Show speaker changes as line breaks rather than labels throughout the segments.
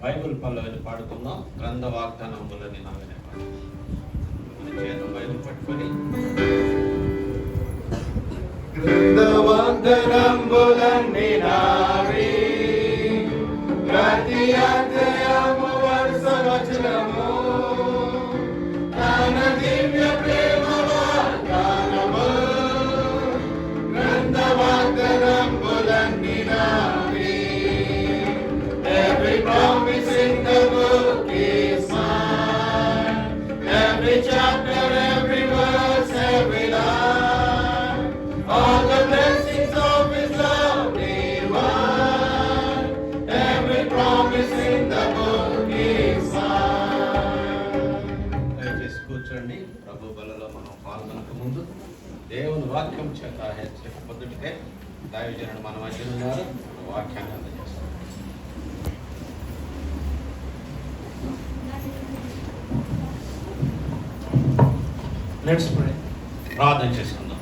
Bible పల్లవిని పాడుకుందాం. గ్రంథ వాగ్దానములని నావనే పాడు. చేత బైబిల్ పట్టుకొని గ్రంథ వాగ్దానములని నావి ప్రతి అధ్యాయము వరుస వచనము తన దివ్య ప్రేమ వాగ్దానము గ్రంథ వాగ్దానములని నావి. Every promise in the book is mine. Every chapter, every verse, every line. All the blessings of His love divine. Every promise in the book is mine. దయచేసి కూర్చోండి. ప్రభు బలలో మనం పాల్గొనక ముందు దేవుని వాక్యం చేత హెచ్చరిక పొందుటకే దైవజనుడు మన మధ్య ఉన్నారు. వాక్యాన్ని అందజేస్తారు.
Let's pray.
ప్రార్థన చేసుకుందాం.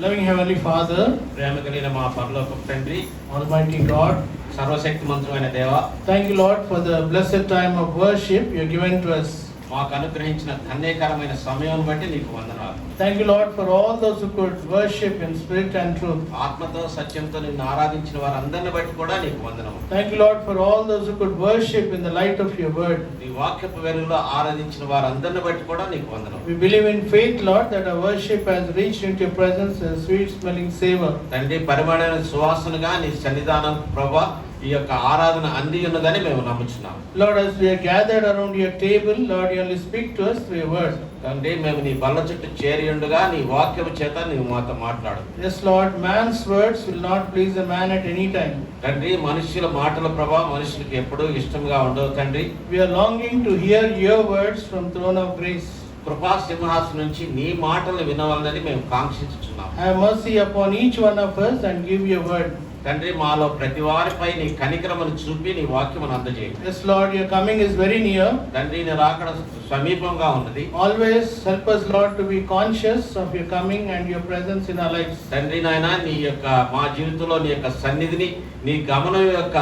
Loving Heavenly Father,
ప్రేమ కలిగిన మా పరలోకపు తండ్రి,
Almighty God,
సర్వశక్తిమంతుడైన దేవ,
thank you Lord for the blessed time of worship you have given to us.
మాకు అనుగ్రహించిన ధన్యకరమైన సమయం బట్టి నీకు వందనాలు.
Thank you Lord for all those who could worship in spirit and truth.
ఆత్మతో సత్యంతో నిన్ను ఆరాధించిన వారందరిని బట్టి కూడా నీకు వందనము.
Thank you Lord for all those who could worship in the light of your word.
నీ వాక్యపు వెలుగులో ఆరాధించిన వారందరిని బట్టి కూడా నీకు వందనము.
We believe in faith Lord that our worship has reached into your presence as sweet smelling savor.
తండ్రి, పరిమళమైన సువాసనగా నీ సన్నిధానం ప్రభువా ఈ యొక్క ఆరాధన అంది ఉన్నదని మేము నమ్ముచున్నాము.
Lord, as we are gathered around your table, Lord, you only speak to us through your word.
తండ్రి, మేము నీ బల్ల చుట్టూ చేరి ఉండగా నీ వాక్యము చేత నీవు మాతో మాట్లాడు.
Yes Lord, man's words will not please a man at any time.
తండ్రి, మనుషుల మాటల ప్రభావం మనుషులకు ఎప్పుడూ ఇష్టంగా ఉండవు తండ్రి.
We are longing to hear your words from throne of grace.
కృపా సింహాసనం నుంచి నీ మాటలు వినవాలని మేము కాంక్షించుచున్నాము.
Have mercy upon each one of us and give your word.
తండ్రి, మాలో ప్రతి వారిపై నీ కనికరమును చూపి నీ వాక్యమును అందజేయి.
Yes Lord, your coming is very near.
తండ్రి, నీ రాకడ సమీపంగా ఉన్నది.
Always help us Lord to be conscious of your coming and your presence in our lives.
తండ్రి నాయన, నీ యొక్క మా జీవితంలో నీ యొక్క సన్నిధిని నీ గమనం యొక్క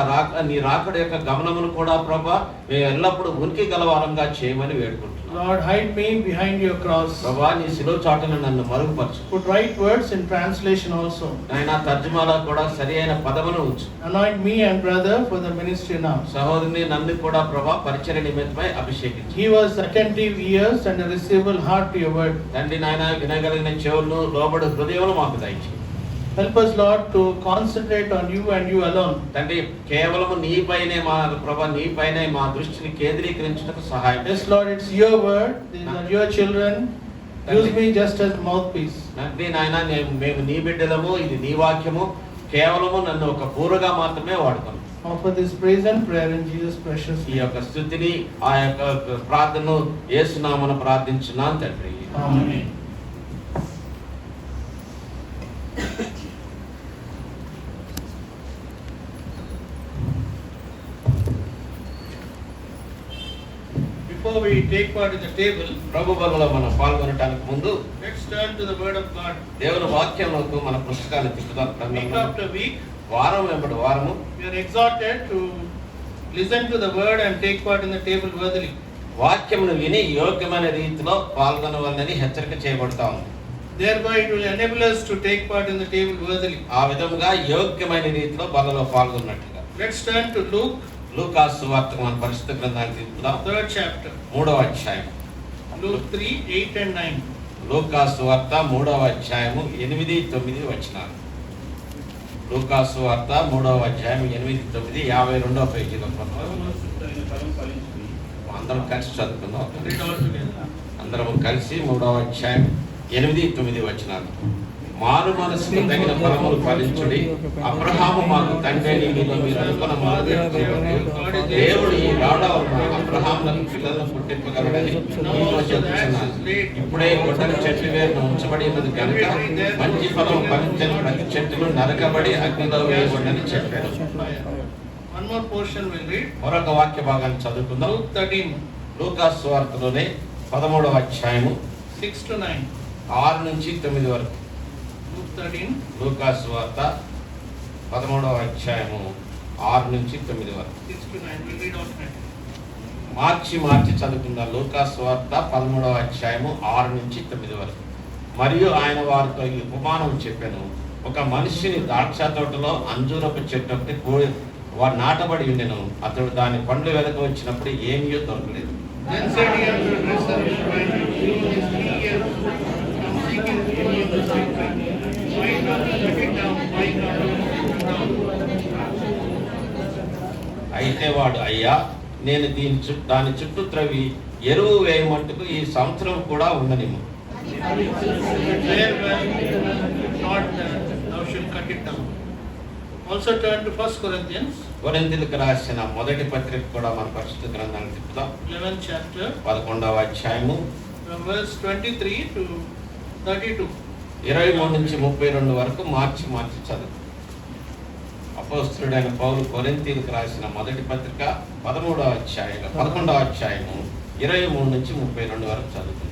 నీ రాకడ యొక్క గమనమును కూడా ప్రభా మేము ఎల్లప్పుడూ ఉనికి గలవారంగా చేయమని వేడుకుంటున్నాం.
Lord, hide me behind your cross.
ప్రభా, నీ శిలువ చాటున నన్ను మరుగుపరచు.
Put right words in translation also.
నాయన, తర్జుమాలో కూడా సరి అయిన పదమును ఉంచు.
Anoint me and brother for the ministry now.
సహోదరుని నన్ను కూడా ప్రభా పరిచర్య నిమిత్తమై అభిషేకించు.
Give us attentive ears and a receivable heart to your word.
తండ్రి నాయన, వినగలిగిన చెవులను లోబడు హృదయములు మాకు దయచేయి.
Help us Lord to concentrate on you and you alone.
తండ్రి, కేవలము నీపైనే మా ప్రభా నీపైనే మా దృష్టిని కేంద్రీకరించుటకు సహాయం.
Yes Lord, it's your word. These are your children. Use me just as mouthpiece.
తండ్రి నాయన, మేము నీ బిడ్డలము, ఇది నీ వాక్యము, కేవలము నన్ను ఒక పూరగా మాత్రమే వాడుతాను.
Offer this praise and prayer in Jesus' precious
ఈ
name.
యొక్క స్తుతిని ఆ యొక్క ప్రార్థనను యేసు నామమున ప్రార్థించున్నాను తండ్రి.
Amen. Before we take part in the table,
ప్రభు బలలో మనం పాల్గొనడానికి ముందు
let's turn to the word of God.
దేవుని వాక్యంలోకి మన పుస్తకాన్ని తిప్పుదాం.
Week after week,
వారం వెంబడి వారము
we are exhorted to listen to the word and take part in the table worthily.
వాక్యమును విని యోగ్యమైన రీతిలో పాల్గొనవలనని హెచ్చరిక చేయబడతా ఉంది.
Thereby it will enable us to take part in the table worthily.
ఆ విధముగా యోగ్యమైన రీతిలో బలలో పాల్గొన్నట్లుగా.
Let's turn to Luke,
లూకా సువార్తకు మన పరిశుద్ధ గ్రంథాన్ని తిప్పుదాం.
3rd chapter.
3వ అధ్యాయం.
Luke 3, 8 and 9.
లూకా సువార్త 3వ అధ్యాయము 8, 9 వచనాలు. లూకా సువార్త 3వ అధ్యాయం 8, 9 52వ పేజీలో అందరం కలిసి చదువుకుందాం.
Read all together.
అందరం కలిసి 3వ అధ్యాయం 8, 9 వచనాలు. మారు మనసుకు తగిన ఫలములు ఫలించుడి. అబ్రహాము మాకు తండ్రి అని మీరు అనుకున్న మారు దేవుడు ఈ రాళ్ళ వలన అబ్రహాములకు పిల్లలను పుట్టింపగలడని మీతో చెప్తున్నాను. ఇప్పుడే గొడ్డలి చెట్టు వేరును ఉంచబడి ఉన్నది కనుక మంచి ఫలం ఫలించని ప్రతి చెట్టును నరకబడి అగ్నిలో వేయబడని చెప్పాడు.
One more portion we'll read.
మరొక వాక్య భాగాన్ని చదువుకుందాం.
Luke 13,
లూకా సువార్తలోనే 13వ అధ్యాయము
6 to 9.
6 నుంచి 9 వరకు.
Luke 13,
లూకా సువార్త 13వ అధ్యాయము
6 నుంచి 9 వరకు.
6 to 9. We'll read all 9.
మార్చి చదువుకుందాం. లూకా సువార్త 13వ అధ్యాయము 6 నుంచి 9 వరకు. మరియు ఆయన వారితో ఈ ఉపమానం చెప్పాను. ఒక మనిషిని ద్రాక్ష తోటలో అంజూరపు చెట్టు ఒకటి వారు నాటబడి ఉండెను. అతడు దాని పండ్లు వెనక వచ్చినప్పుడు ఏమీ దొరకలేదు.
Then said he unto the dresser of the vine, behold, these 3 years come seeking the fruit of the fig tree. Why not cut it down? Why not put it down?
అయితే వాడు, అయ్యా, నేను దాని చుట్టూ త్రవి ఎరువు వేయమంటుకు ఈ సంవత్సరం కూడా ఉండనిము.
There well, not thou shalt cut it down. Also turn to 1 Corinthians.
కొరింథీయులకు రాసిన మొదటి పత్రిక కూడా మన పరిశుద్ధ గ్రంథాన్ని తిప్పుతాం.
11th chapter.
11వ అధ్యాయము
From verse 23 to 32.
23 నుంచి 32 వరకు మార్చి చదువు. అపోస్తలుడైన పౌలు కొరింథీయులకు రాసిన మొదటి పత్రిక 11వ అధ్యాయము 23 నుంచి 32 వరకు చదువుతున్నాం.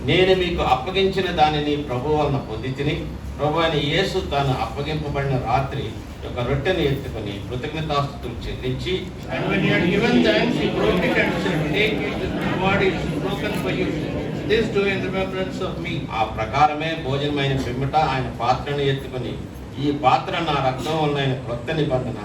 నేను మీకు అప్పగించిన దానిని ప్రభువు వలన పొందితిని. ప్రభు అయిన యేసు తాను అప్పగింపబడిన రాత్రి ఒక రొట్టెను ఎత్తుకొని కృతజ్ఞతాస్తుతులు చెల్లించి,
And when he had given thanks, he broke it and said, Take it, my body is broken for you. This do in remembrance of me.
ఆ ప్రకారమే భోజనమైన పిమ్మట ఆయన పాత్రను ఎత్తుకొని, ఈ పాత్ర నా రక్తం వలన క్రొత్త నిబంధన,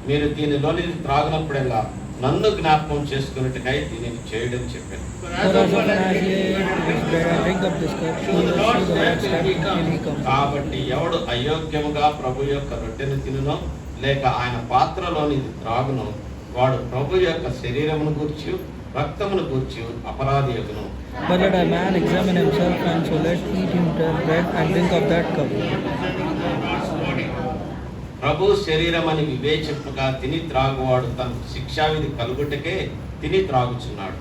మీరు దీనిలోని త్రాగినప్పుడల్లా నన్ను జ్ఞాపకం చేసుకున్నట్టుకై దీనిని చేయడం చెప్పాను.
For as often as ye eat this bread and drink of this cup, show the Lord's death till he comes.
కాబట్టి ఎవడు అయోగ్యముగా ప్రభు యొక్క రొట్టెను తినునో లేక ఆయన పాత్రలోని త్రాగునో వాడు ప్రభు యొక్క శరీరమును గూర్చి రక్తమును గూర్చి అపరాధి యగును.
But let a man examine himself, and so let eat him bread and drink of that cup.
ప్రభు శరీరమని వివేచింపగా తిని త్రాగువాడు తన శిక్షావిధి కలుగుటకే తిని త్రాగుచున్నాడు.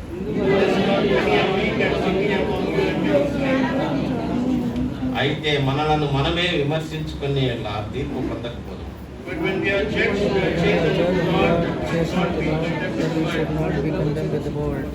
అయితే మనలను మనమే విమర్శించుకునే తీర్పు పొందకపోదు.
But when we are judged, we are chastened of God,
Chastened the Lord, that we should not be condemned with the world.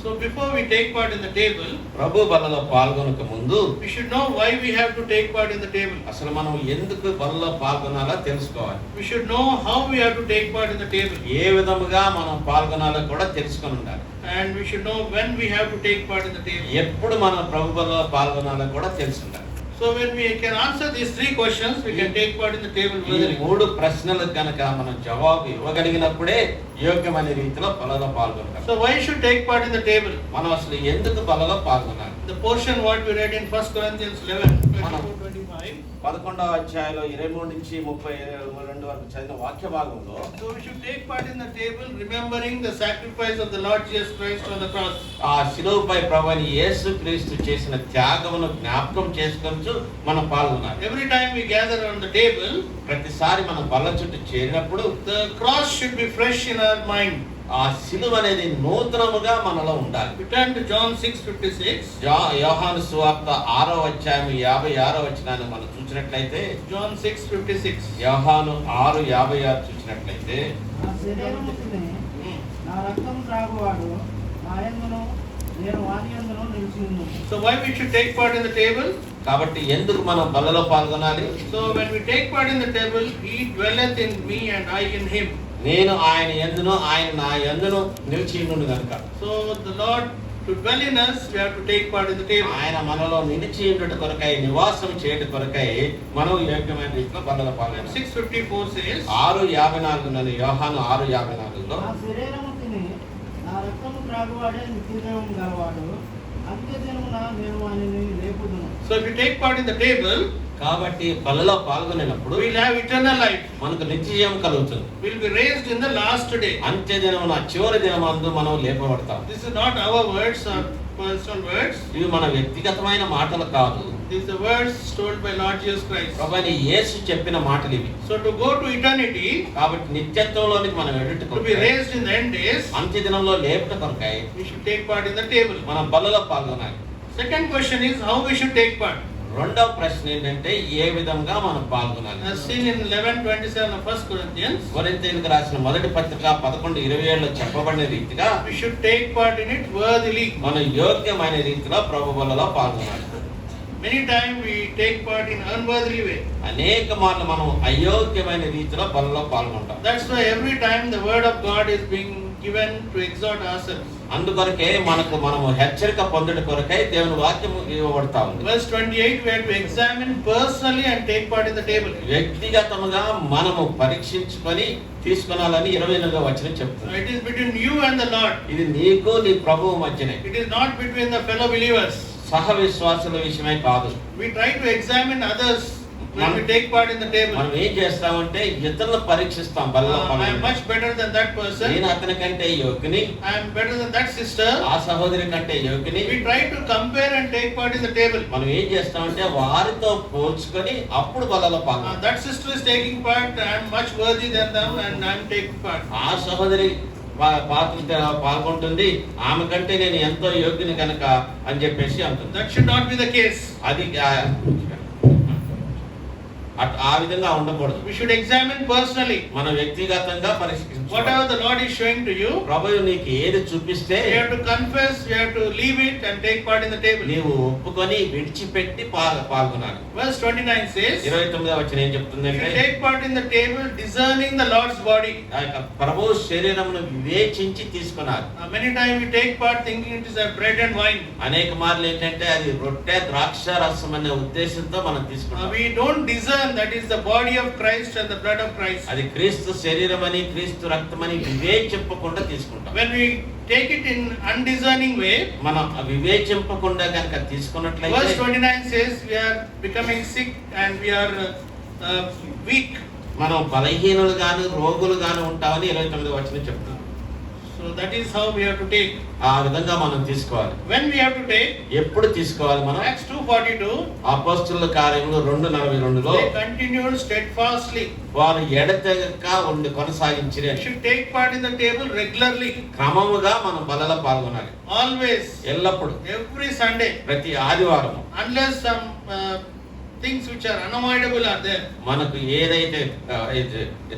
So before we take part in the table,
ప్రభు బలలో పాల్గొనక ముందు
we should know why we have to take part in the table.
అసలు మనం ఎందుకు బలలో పాల్గొనాలో తెలుసుకోవాలి.
We should know how we have to take part in the table.
ఏ విధముగా మనం పాల్గొనాలో కూడా తెలుసుకొని ఉండాలి.
And we should know when we have to take part in the table.
ఎప్పుడు మనం ప్రభు బలలో పాల్గొనాలో కూడా తెలిసి ఉండాలి.
So when we can answer these 3 questions, we can take part in the table
ఈ
worthily.
3 ప్రశ్నలకు గనక మనం జవాబు ఇవ్వగలిగినప్పుడే యోగ్యమైన రీతిలో బలలో పాల్గొంటాం.
So why should take part in the table?
మనం అసలు ఎందుకు బలలో పాల్గొనాలి?
The portion what we read in 1 Corinthians 11, 24-25.
11వ అధ్యాయంలో 23 నుంచి 32 వరకు చదివిన వాక్య భాగంలో,
So we should take part in the table remembering the sacrifice of the Lord Jesus Christ on the cross.
ఆ శిలువపై ప్రభువైన యేసుక్రీస్తు చేసిన త్యాగమును జ్ఞాపకం చేసుకొంచు మనం పాల్గొనాలి.
Every time we gather on the table,
ప్రతిసారి మనం బల్ల చుట్టూ చేరినప్పుడు
the cross should be fresh in our mind.
ఆ శిలువ అనేది నూతనముగా మనలో ఉండాలి.
We turn to John 6:56.
యోహాను సువార్త 6వ అధ్యాయం 56వ వచనాన్ని మనం చూసినట్లయితే,
John 6:56.
యోహాను 6:56 చూసినట్లయితే,
నా శరీరము తిని నా రక్తము త్రాగువాడు నా యందును నేను వాని యందును నిలిచి ఉన్నాను.
So why we should take part in the table?
కాబట్టి ఎందుకు మనం బల్లలో పాల్గొనాలి?
So when we take part in the table, he dwelleth in me and I in him.
నేను ఆయన యందును ఆయన నా యందును నిలిచి ఉండును గనుక.
So the Lord to dwell in us, we have to take part in the table.
ఆయన మనలో నిలిచి ఉండుట కొరకై నివాసం చేయుట కొరకై మనం యోగ్యమైన రీతిలో బల్లలో పాల్గొనాలి.
6:54 says,
6:54 యోహాను 6:54లో,
నా శరీరము తిని నా రక్తము త్రాగువాడే నిత్యజీవము గలవాడు, అంత్యదినమున నేను వానిని లేపుదును.
so if you take part in the table,
కాబట్టి బల్లలో పాల్గొనేటప్పుడు
we'll have eternal life.
మనకు నిత్యజీవం కలుగుతుంది.
We'll be raised in the last day.
అంత్య దినమున చివరి దినమందు మనం లేపబడతాం.
This is not our words or personal words.
ఇవి మన వ్యక్తిగతమైన మాటలు కాదు.
These are words told by Lord Jesus Christ.
ప్రభువైన యేసు చెప్పిన మాటలు ఇవి.
So to go to eternity,
కాబట్టి నిత్యత్వంలోనికి మనం
to be
వెళ్ళుటకు
raised in the end days,
అంత్య దినంలో లేపుట కొరకై
we should take part in the table.
మనం బల్లలో పాల్గొనాలి.
Second question is how we should take part.
రెండవ ప్రశ్న ఏంటంటే ఏ విధంగా మనం పాల్గొనాలి?
As seen in 11:27 of 1 Corinthians,
కొరింథీయులకు రాసిన మొదటి పత్రిక 11:27లో చెప్పబడిన రీతిగా
we should take part in it worthily.
మనం యోగ్యమైన రీతిలో ప్రభు బల్లలో పాల్గొనాలి.
Many times we take part in unworthy way.
అనేక మార్లు మనం అయోగ్యమైన రీతిలో బలలో పాల్గొంటాం.
That's why every time the word of God is being given to exhort ourselves.
అందుకొరకే మనము హెచ్చరిక పొందుట కొరకై దేవుని వాక్యము ఇవ్వబడతా ఉంది.
Verse 28, we have to examine personally and take part in the table.
వ్యక్తిగతముగా మనము పరీక్షించుకొని తీసుకొనాలని 28వ వచనం చెప్తుంది.
It is between you and the Lord.
ఇది నీకు నీ ప్రభువు మధ్యనే.
It is not between the fellow believers.
సహ విశ్వాసుల విషయమై కాదు.
We try to examine others when we take part in the table.
మనం ఏం చేస్తామంటే ఇతరులను పరీక్షిస్తాం బలలో
I am
పాల్గొని.
much better than that person.
నేను అతని కంటే యోగ్యుని,
I am better than that sister.
ఆ సహోదరి కంటే యోగ్యుని.
We try to compare and take part in the table.
మనం ఏం చేస్తామంటే వారితో పోల్చుకొని అప్పుడు బలలో పాల్గొంటాం.
That sister is taking part. I am much worthy than them and I am taking part.
ఆ సహోదరి పాల్గొంటుంది, ఆమె కంటే నేను ఎంతో యోగ్యుని కనుక అని చెప్పేసి అంటుంది.
That should not be the case.
అది ఆ విధంగా ఉండకూడదు.
We should examine personally.
మనం వ్యక్తిగతంగా పరిశీలించాలి.
Whatever the Lord is showing to you,
ప్రభువు నీకు ఏది చూపిస్తే
you have to confess, you have to leave it and take part in the table.
నీవు ఒప్పుకొని విడిచిపెట్టి పాల్గొనాలి.
Verse 29 says,
29వ వచనం ఏం
you
చెప్తుందంటే,
should take part in the table discerning the Lord's body.
ఆ యొక్క ప్రభువు శరీరమును వివేచించి తీసుకున్నారు.
Many times we take part thinking it is a bread and wine.
అనేక మార్లు ఏంటంటే అది రొట్టె ద్రాక్ష రసం అనే ఉద్దేశంతో మనం తీసుకుంటాం.
We don't discern that is the body of Christ and the blood of Christ.
అది క్రీస్తు శరీరమని క్రీస్తు రక్తమని వివేచింపకుండా తీసుకుంటాం.
When we take it in undiscerning way,
మనం వివేచింపకుండా కనుక తీసుకున్నట్లయితే
verse 29 says we are becoming sick and we are weak.
మనం బలహీనులు గాను రోగులు గాను ఉంటామని 29వ వచనం చెప్తుంది.
So that is how we have to take.
ఆ విధంగా మనం తీసుకోవాలి.
When we have to take,
ఎప్పుడు తీసుకోవాలి మనం?
Acts 2:42,
అపోస్తలుల కార్యములు 2:42లో
they continued steadfastly.
వారు ఎడతెగక ఉండి కొనసాగించిరి.
We should take part in the table regularly,
క్రమముగా మనం బలలో పాల్గొనాలి.
always,
ఎల్లప్పుడు,
every Sunday,
ప్రతి ఆదివారం.
unless some things which are unavoidable are there.
మనకు ఏదైతే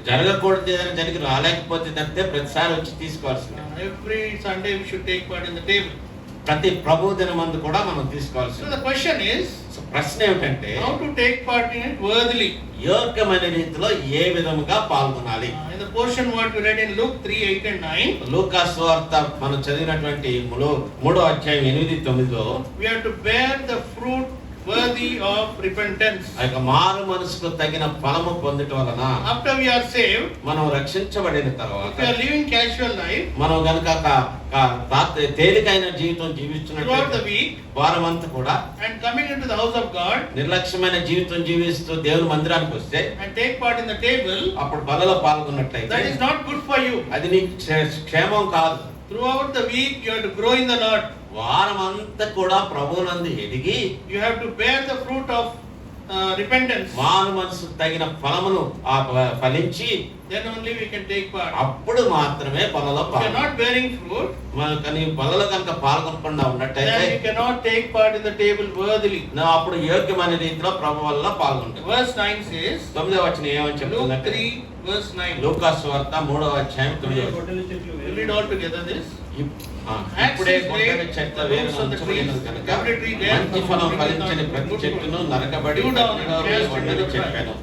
జరగకూడదు ఏదైనా జరిగి రాలేకపోతే తప్పితే ప్రతిసారి వచ్చి తీసుకోవాల్సిందే.
Every Sunday we should take part in the table.
ప్రతి ప్రభు దినమందు కూడా మనం
So
తీసుకోవాల్సిందే.
the question is,
ప్రశ్న ఏమిటంటే
how to take part in it worthily.
యోగ్యమైన రీతిలో ఏ విధముగా పాల్గొనాలి?
In the portion what we read in Luke 3:8 and 9,
లూకా సువార్త మనం చదివినటువంటి 3వ అధ్యాయం 8-9లో
we have to bear the fruit worthy of repentance.
ఆ యొక్క మారు మనసుకు తగిన ఫలము పొందటం వలన
After we are saved,
మనం రక్షించబడిన తర్వాత
if we are living casual life
మనం గనుక తేలికైన జీవితం
throughout the
జీవిస్తున్నట్లయితే
week
వారమంతా కూడా
and coming into the house of God
నిర్లక్ష్యమైన జీవితం జీవిస్తూ దేవుని మందిరానికి వస్తే
and take part in the table,
అప్పుడు బలలో పాల్గొన్నట్లయితే
that is not good for you.
అది నీకు క్షేమం కాదు.
Throughout the week you have to grow in the Lord.
వారమంతా కూడా ప్రభువునందు ఎదిగి
You have to bear the fruit of repentance.
మారు మనసు తగిన ఫలమును ఫలించి
Then only we can take part.
అప్పుడు మాత్రమే బలలో
If you are not bearing fruit,
కానీ బలలో కనుక పాల్గొనకుండా ఉన్నట్టయితే
then you cannot take part in the table worthily.
అప్పుడు యోగ్యమైన రీతిలో ప్రభు వల్ల పాల్గొంటాం.
Verse 9 says,
9వ వచనం ఏమని
Luke
చెప్తుందంటే
3 verse 9.
లూకా సువార్త 3వ అధ్యాయం 9వ వచనం.
We'll read all together this.
ఇప్పుడే గొడ్డలి చెట్ల వేరున ఉంచబడినది కనుక మంచి ఫలం ఫలించని ప్రతి చెట్టును నరకబడి అగ్నిలో వేయబడినని చెప్పాను.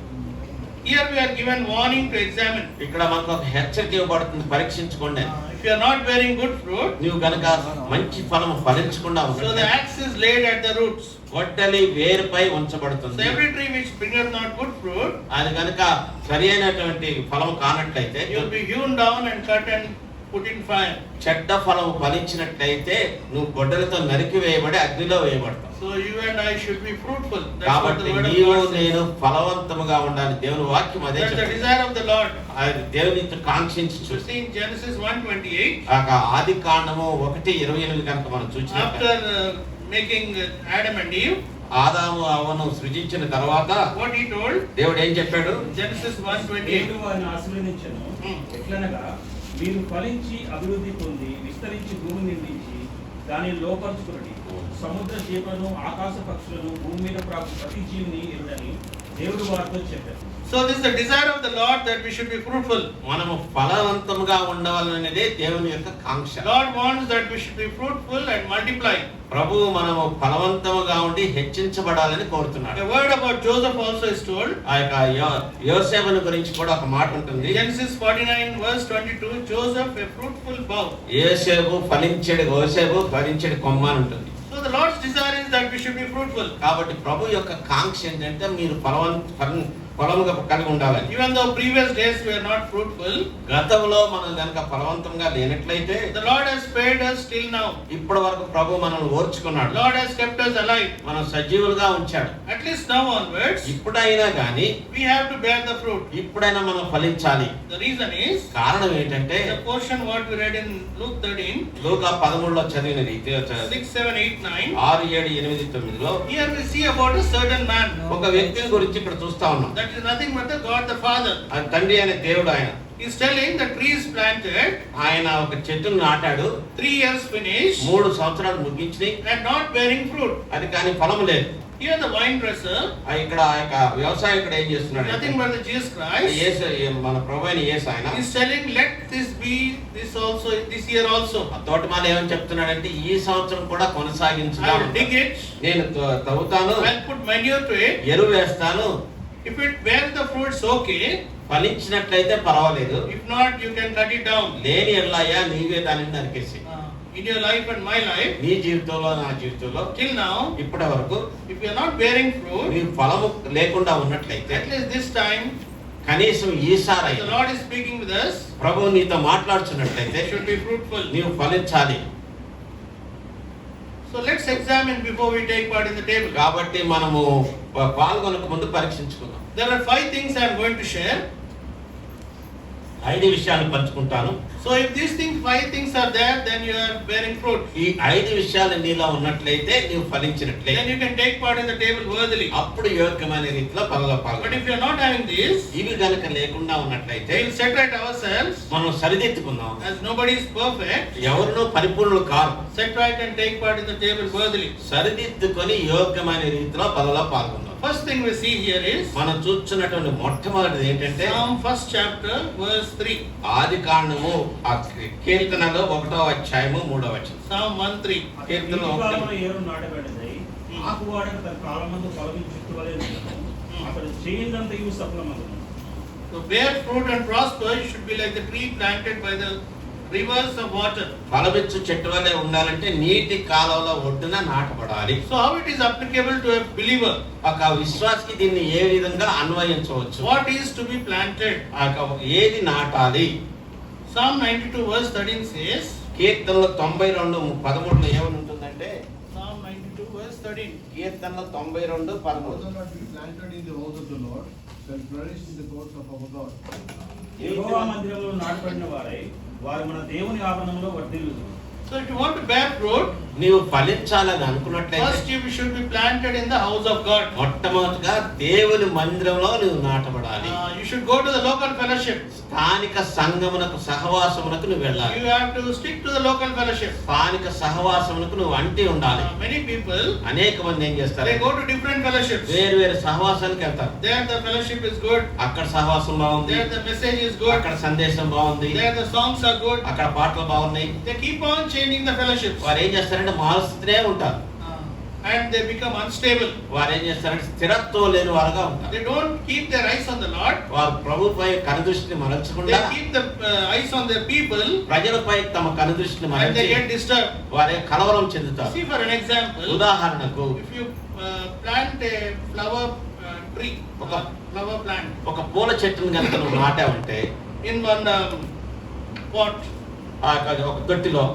Here we are given warning to examine.
ఇక్కడ మనకు ఒక హెచ్చరిక ఇవ్వబడుతుంది, పరీక్షించుకోండి.
If you are not bearing good fruit,
నీవు గనుక మంచి ఫలము ఫలించకుండా
so the
ఉన్నట్లయితే
axe is laid at the roots.
గొడ్డలి వేరుపై
So
ఉంచబడుతుంది.
every tree which bringeth not good fruit,
అది గనుక సరి అయినటువంటి ఫలము కానట్లయితే
you will be hewn down and cut and put in fire.
చెడ్డ ఫలము ఫలించినట్లయితే నువ్వు గొడ్డలతో నరికి వేయబడి అగ్నిలో వేయబడతావు.
So you and I should be fruitful. That's what
కాబట్టి
the word of
నీవు
God says.
నేను ఫలవంతముగా ఉండాలి. దేవుని వాక్యం అదే
That's the
చెప్తుంది.
desire of the Lord.
అది దేవునితో కాంక్షించి
So
చూసి
see in Genesis 1:28,
ఆది కాండము 1:28 కనుక మనం చూసినట్లయితే
after making Adam and Eve,
ఆదాము అవ్వను సృజించిన తర్వాత
what he told,
దేవుడు ఏం చెప్పాడు?
Genesis 1:28.
దేవుడు వారిని ఆశీర్వదించెను. ఎట్లనగా మీరు ఫలించి అభివృద్ధి పొంది విస్తరించి భూమి నిండించి దానిని లోపరుచుకుని సముద్ర జీవులను ఆకాశ పక్షులను భూమి మీద ప్రాకు ప్రతి జీవిని ఎరుడని దేవుడు వారితో చెప్పారు.
So this is the desire of the Lord that we should be fruitful.
మనము ఫలవంతముగా ఉండవాలనేదే దేవుని యొక్క కాంక్ష.
Lord wants that we should be fruitful and multiply.
ప్రభువు మనము ఫలవంతముగా ఉండి హెచ్చించబడాలని కోరుతున్నాడు.
A word about Joseph also is told.
ఆ యొక్క యోసేపుని గురించి కూడా ఒక మాట ఉంటుంది.
Genesis 49 verse 22, Joseph a fruitful bough.
యోసేపు ఫలించేడు కొమ్మ అని ఉంటుంది.
So the Lord's desire is that we should be fruitful.
కాబట్టి ప్రభు యొక్క కాంక్ష ఏంటంటే మీరు ఫలముగా కలిగి ఉండాలని.
Even though previous days were not fruitful,
గతంలో మనం గనక ఫలవంతంగా లేనట్లయితే
the Lord has spared us till now.
ఇప్పటి వరకు ప్రభు మనల్ని ఓర్చుకున్నాడు.
Lord has kept us alive.
మనం సజీవులుగా ఉంచాడు.
At least now onwards,
ఇప్పుడైనా గాని
we have to bear the fruit.
ఇప్పుడైనా మనం ఫలించాలి.
The reason is
కారణం ఏంటంటే
the portion what we read in Luke 13,
Luka 13లో చదివినది
6, 7, 8, 9.
6, 7, 8, 9లో
Here we see about a certain man.
ఒక వ్యక్తిని గురించి ఇక్కడ చూస్తా ఉన్నాం.
That is nothing but the God the Father.
ఆ తండ్రి అనే దేవుడు ఆయన.
He is telling the tree is planted,
ఆయన ఒక చెట్టును నాటాడు.
3 years finished,
3 సంవత్సరాలు ముగించి
and not bearing fruit.
అది కానీ ఫలము లేదు.
Here the vine dresser,
ఇక్కడ ఆ యొక్క వ్యవసాయకుడు ఏం చేస్తున్నాడు?
nothing but the Jesus Christ,
మన ప్రభువైన యేసు ఆయన
is telling, let this be this also this year also.
ఆ తోటమాల ఏమని చెప్తున్నాడంటే ఈ సంవత్సరం కూడా
I
కొనసాగించుగా
will dig it,
నేను తవ్వుతాను,
I will put manure to it.
ఎరువు వేస్తాను.
If it bears the fruits, okay.
ఫలించినట్లయితే పర్వాలేదు,
If not, you can cut it down.
లేని ఎల్లయ్యా నీవే దానిని నరికేసి.
In your life and my life,
నీ జీవితంలో నా జీవితంలో
till now,
ఇప్పటి వరకు
if you are not bearing fruit,
నీ ఫలము లేకుండా ఉన్నట్లయితే
at least this time,
కనీసం ఈసారి
the Lord is speaking with us.
ప్రభువు నీతో మాట్లాడుతున్నట్లయితే
It should be fruitful.
నీవు ఫలించాలి.
So let's examine before we take part in the table.
కాబట్టి మనము పాల్గొనక ముందు పరీక్షించుకుందాం.
There are 5 things I am going to share.
5 విషయాలు పంచుకుంటాను.
So if these 5 things are there, then you are bearing fruit.
ఈ 5 విషయాలు నీలో ఉన్నట్లయితే నీవు ఫలించినట్లయితే
Then you can take part in the table worthily.
అప్పుడు యోగ్యమైన రీతిలో పనులు
But
పాల్గొనాలి.
if you are not having this,
ఇవి గనుక లేకుండా ఉన్నట్లయితే
we will separate ourselves,
మనం సరిదిద్దుకుందాం.
as nobody is perfect.
ఎవరినో పరిపూర్ణులు కాదు.
Set right and take part in the table worthily.
సరిదిద్దుకొని యోగ్యమైన రీతిలో పనులు పాల్గొందాం.
First thing we see here is
మనం చూస్తున్నటువంటి మొట్టమొదటిది ఏంటంటే
Psalm 1st chapter verse 3.
ఆదికాండము కీర్తనలో 1వ అధ్యాయము 3వ వచనం.
Psalm 1:3.
కీర్తనలో
కాలంలో ఏరు నాటబడినది, ఆకువాడక తన కాలమందు ఫలము చుట్టువలే ఉండెను. అతడు చేయిందంతయు సఫలమగును.
To bear fruit and prosper, you should be like the tree planted by the rivers of water.
ఫలమిచ్చు చెట్టు వలె ఉండాలంటే నీటి కాలువల ఒడ్డున నాటబడాలి.
So how it is applicable to a believer?
ఒక విశ్వాసికి దీన్ని ఏ విధంగా అన్వయించవచ్చు?
What is to be planted?
ఏది నాటాలి?
Psalm 92 verse 13 says,
కీర్తనలో 92:13 ఏమని ఉంటుందంటే,
Psalm 92 verse 13.
కీర్తనలో 92:13
Those that be planted in the house of the Lord shall flourish in the courts of our God.
యెహోవా మందిరంలో నాటబడిన వారై వారు మన దేవుని ఆవరణంలో వర్ధిల్లుదురు.
So if you want to bear fruit,
నీవు ఫలించాలని అనుకున్నట్లయితే
first you should be planted in the house of God.
మొట్టమొదటిగా దేవుని మందిరంలో నువ్వు నాటబడాలి.
You should go to the local fellowship.
స్థానిక సంఘమునకు సహవాసమునకు నువ్వు వెళ్ళాలి.
You have to stick to the local fellowship.
స్థానిక సహవాసమునకు నువ్వు అంటి ఉండాలి.
Many people,
అనేక మంది ఏం చేస్తారు?
they go to different fellowships.
వేరు వేరు సహవాసానికి వెళ్తారు.
There the fellowship is good.
అక్కడ సహవాసం బాగుంది,
There the message is good.
అక్కడ సందేశం బాగుంది,
There the songs are good.
అక్కడ పాటలు బాగున్నాయి.
They keep on changing the fellowships.
వారు ఏం చేస్తారంటే మారుస్తూనే ఉంటారు.
And they become unstable.
వారు ఏం చేస్తారంటే స్థిరత్వం లేని వారుగా ఉంటారు.
They don't keep their eyes on the Lord.
వారు ప్రభుపై కనుదృష్టిని మరల్చకుండా
They keep the eyes on their people,
ప్రజలపై తమ కనుదృష్టిని
and they
మరల్చి
get disturbed.
వారే కలవరం చెందుతారు.
See, for an example,
ఉదాహరణకు
if you plant a flower tree, flower plant
ఒక పూల చెట్టును కనుక నువ్వు నాటావంటే
in one pot,
ఒక తొట్టిలో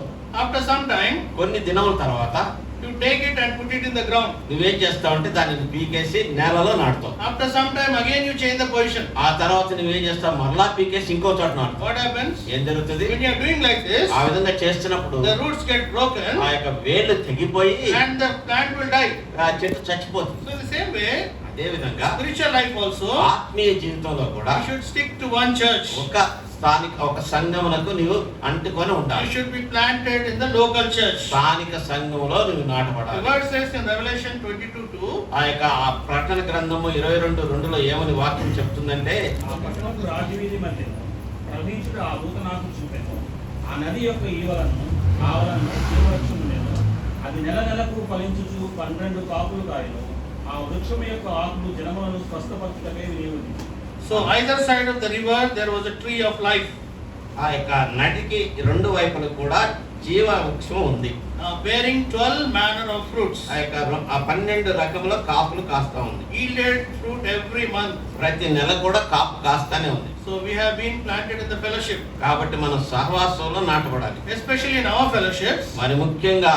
after some time
కొన్ని దినముల తర్వాత
you take it and put it in the ground.
నువ్వేం చేస్తావంటే దానిని పీకేసి నేలలో నాటుతావు.
After some time again you change the position.
ఆ తర్వాత నువ్వేం చేస్తావు? మరలా పీకేసి ఇంకో చోట నాటుతావు.
What happens?
ఏం జరుగుతుంది?
When you are doing like this,
ఆ విధంగా చేస్తున్నప్పుడు
the roots get broken
ఆ యొక్క వేళ్ళు తెగిపోయి
and the plant will die.
ఆ చెట్టు చచ్చిపోతుంది.
So in the same way,
అదే విధంగా
spiritual life also,
ఆత్మీయ జీవితంలో కూడా
we should stick to one church.
ఒక స్థానిక ఒక సంఘమునకు నీవు అంటుకొని
You
ఉండాలి.
should be planted in the local church.
స్థానిక సంఘములో నువ్వు
The
నాటపడాలి.
word says in Revelation 22:2,
ఆ యొక్క ఆ ప్రకటన గ్రంథము 22:2లో ఏమని వాక్యం చెప్తుందంటే,
ఆ పట్టణపు రాజవీధి మధ్యలో ప్రవహించుడు ఆ దూత నాకు చూపెను. ఆ నది యొక్క ఈవలను ఆవలను జీవవృక్షము నేను. అది నెల నెలకు ఫలించుచు 12 కాపులు కాయలు. ఆ వృక్షము యొక్క ఆకులు జనములను స్వస్థపరచుటకే వినియోగింది.
so either side of the river there was a tree of life,
ఆ యొక్క నదికి రెండు వైపులు కూడా జీవ వృక్షం ఉంది.
bearing 12 manner of fruits,
ఆ యొక్క ఆ 12 రకముల కాపులు కాస్తా ఉంది.
yielded fruit every month.
ప్రతి నెల కూడా కాపు కాస్తానే ఉంది.
So we have been planted in the fellowship,
కాబట్టి మనం సహవాసంలో నాటపడాలి.
especially in our fellowships.
మరి ముఖ్యంగా